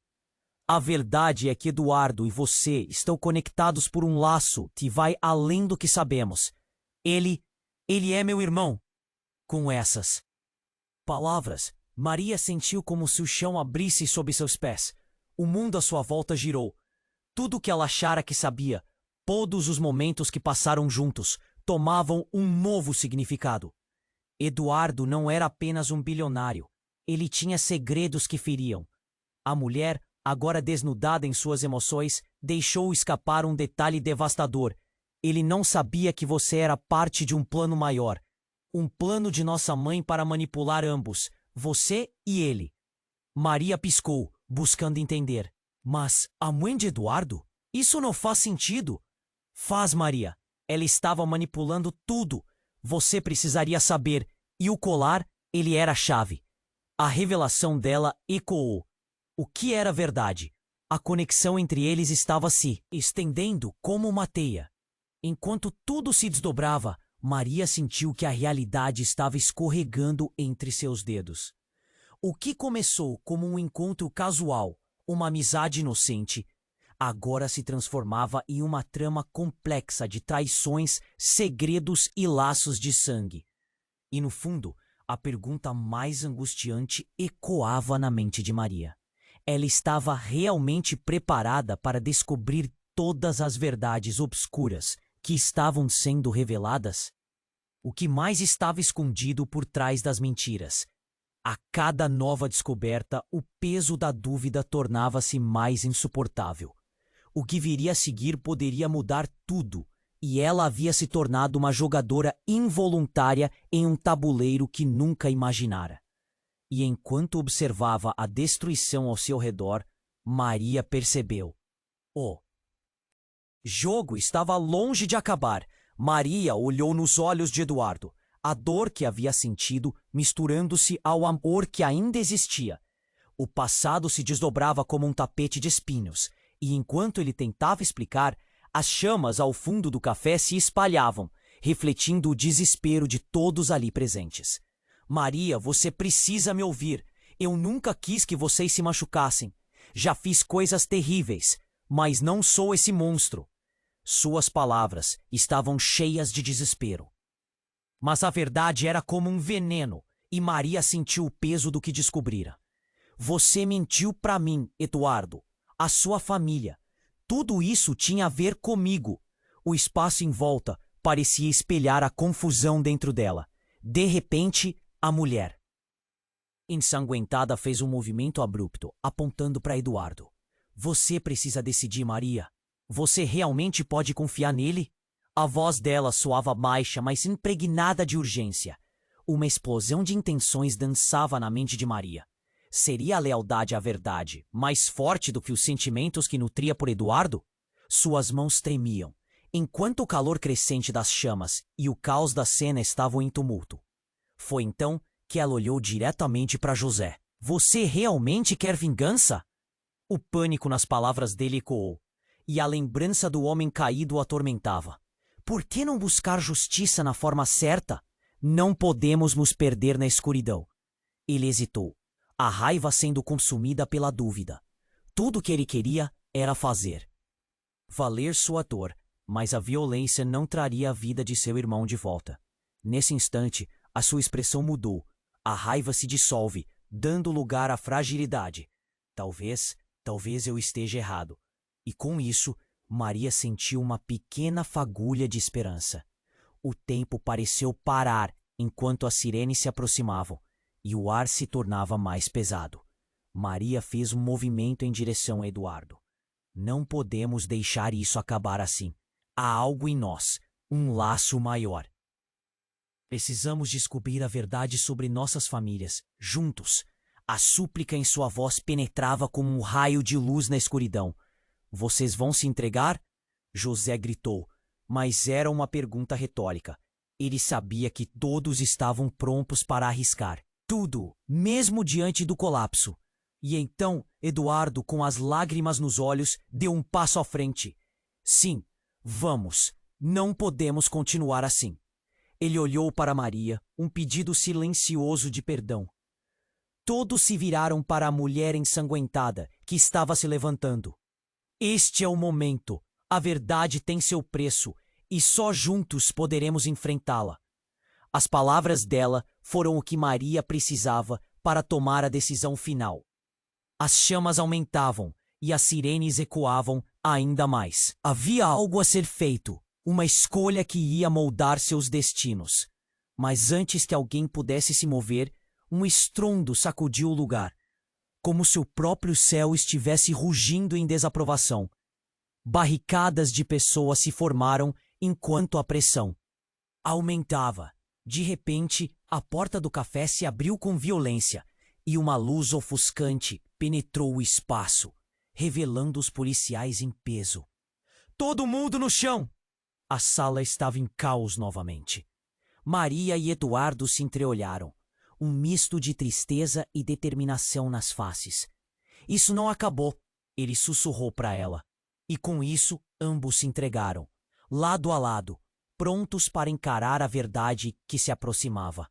A verdade é que Eduardo e você estão conectados por um laço que vai além do que sabemos. Ele é meu irmão. Com essas palavras, Maria sentiu como se o chão abrisse sob seus pés. O mundo à sua volta girou. Tudo o que ela achara que sabia, todos os momentos que passaram juntos, tomavam um novo significado. Eduardo não era apenas um bilionário. Ele tinha segredos que feriam. A mulher, agora desnudada em suas emoções, deixou escapar um detalhe devastador. Ele não sabia que você era parte de um plano maior. Um plano de nossa mãe para manipular ambos, você e ele. Maria piscou, buscando entender. Mas a mãe de Eduardo? Isso não faz sentido. Faz, Maria. Ela estava manipulando tudo. Você precisaria saber. E o colar, ele era a chave. A revelação dela ecoou. O que era verdade? A conexão entre eles estava se estendendo como uma teia. Enquanto tudo se desdobrava, Maria sentiu que a realidade estava escorregando entre seus dedos. O que começou como um encontro casual, uma amizade inocente, agora se transformava em uma trama complexa de traições, segredos e laços de sangue. E no fundo, a pergunta mais angustiante ecoava na mente de Maria. Ela estava realmente preparada para descobrir todas as verdades obscuras que estavam sendo reveladas? O que mais estava escondido por trás das mentiras? A cada nova descoberta, o peso da dúvida tornava-se mais insuportável. O que viria a seguir poderia mudar tudo, e ela havia se tornado uma jogadora involuntária em um tabuleiro que nunca imaginara. E enquanto observava a destruição ao seu redor, Maria percebeu. O jogo estava longe de acabar. Maria olhou nos olhos de Eduardo, a dor que havia sentido misturando-se ao amor que ainda existia. O passado se desdobrava como um tapete de espinhos, e enquanto ele tentava explicar, as chamas ao fundo do café se espalhavam, refletindo o desespero de todos ali presentes. Maria, você precisa me ouvir. Eu nunca quis que vocês se machucassem. Já fiz coisas terríveis, mas não sou esse monstro. Suas palavras estavam cheias de desespero. Mas a verdade era como um veneno, e Maria sentiu o peso do que descobrira. Você mentiu para mim, Eduardo, a sua família. Tudo isso tinha a ver comigo. O espaço em volta parecia espelhar a confusão dentro dela. De repente, a mulher, ensanguentada, fez um movimento abrupto, apontando para Eduardo. Você precisa decidir, Maria. Você realmente pode confiar nele? A voz dela soava baixa, mas impregnada de urgência. Uma explosão de intenções dançava na mente de Maria. Seria a lealdade à verdade mais forte do que os sentimentos que nutria por Eduardo? Suas mãos tremiam, enquanto o calor crescente das chamas e o caos da cena estavam em tumulto. Foi então que ela olhou diretamente para José. Você realmente quer vingança? O pânico nas palavras dele ecoou, e a lembrança do homem caído o atormentava. Por que não buscar justiça na forma certa? Não podemos nos perder na escuridão. Ele hesitou, a raiva sendo consumida pela dúvida. Tudo o que ele queria era fazer valer sua dor, mas a violência não traria a vida de seu irmão de volta. Nesse instante, a sua expressão mudou. A raiva se dissolve, dando lugar à fragilidade. Talvez eu esteja errado. E com isso, Maria sentiu uma pequena fagulha de esperança. O tempo pareceu parar enquanto as sirenes se aproximavam, e o ar se tornava mais pesado. Maria fez um movimento em direção a Eduardo. Não podemos deixar isso acabar assim. Há algo em nós, um laço maior. Precisamos descobrir a verdade sobre nossas famílias, juntos. A súplica em sua voz penetrava como um raio de luz na escuridão. Vocês vão se entregar? José gritou, mas era uma pergunta retórica. Ele sabia que todos estavam prontos para arriscar tudo, mesmo diante do colapso. E então, Eduardo, com as lágrimas nos olhos, deu um passo à frente. Sim, vamos. Não podemos continuar assim. Ele olhou para Maria, um pedido silencioso de perdão. Todos se viraram para a mulher ensanguentada que estava se levantando. Este é o momento. A verdade tem seu preço e só juntos poderemos enfrentá-la. As palavras dela foram o que Maria precisava para tomar a decisão final. As chamas aumentavam e as sirenes ecoavam ainda mais. Havia algo a ser feito, uma escolha que ia moldar seus destinos. Mas antes que alguém pudesse se mover, um estrondo sacudiu o lugar, como se o próprio céu estivesse rugindo em desaprovação. Barricadas de pessoas se formaram enquanto a pressão aumentava. De repente, a porta do café se abriu com violência e uma luz ofuscante penetrou o espaço, revelando os policiais em peso. Todo mundo no chão! A sala estava em caos novamente. Maria e Eduardo se entreolharam, um misto de tristeza e determinação nas faces. Isso não acabou, ele sussurrou para ela. E com isso, ambos se entregaram, lado a lado, prontos para encarar a verdade que se aproximava.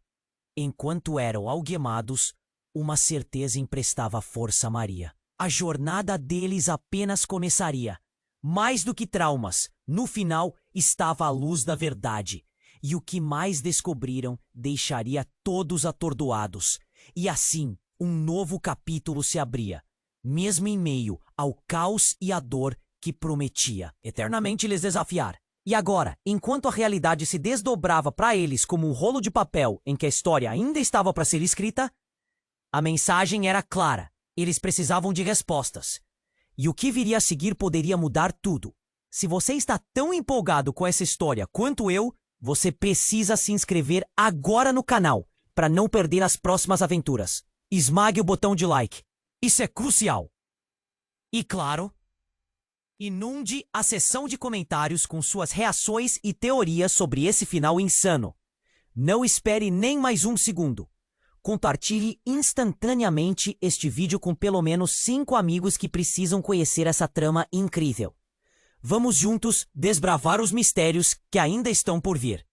Enquanto eram algemados, uma certeza emprestava força a Maria. A jornada deles apenas começaria. Mais do que traumas, no final estava a luz da verdade. E o que mais descobriram deixaria todos atordoados. E assim, um novo capítulo se abria, mesmo em meio ao caos e à dor que prometia eternamente lhes desafiar. E agora, enquanto a realidade se desdobrava para eles como um rolo de papel em que a história ainda estava para ser escrita, a mensagem era clara. Eles precisavam de respostas. E o que viria a seguir poderia mudar tudo. Se você está tão empolgado com essa história quanto eu, você precisa se inscrever agora no canal para não perder as próximas aventuras. Esmague o botão de like. Isso é crucial. E claro, inunde a seção de comentários com suas reações e teorias sobre esse final insano. Não espere nem mais um segundo. Compartilhe instantaneamente este vídeo com pelo menos 5 amigos que precisam conhecer essa trama incrível. Vamos juntos desbravar os mistérios que ainda estão por vir.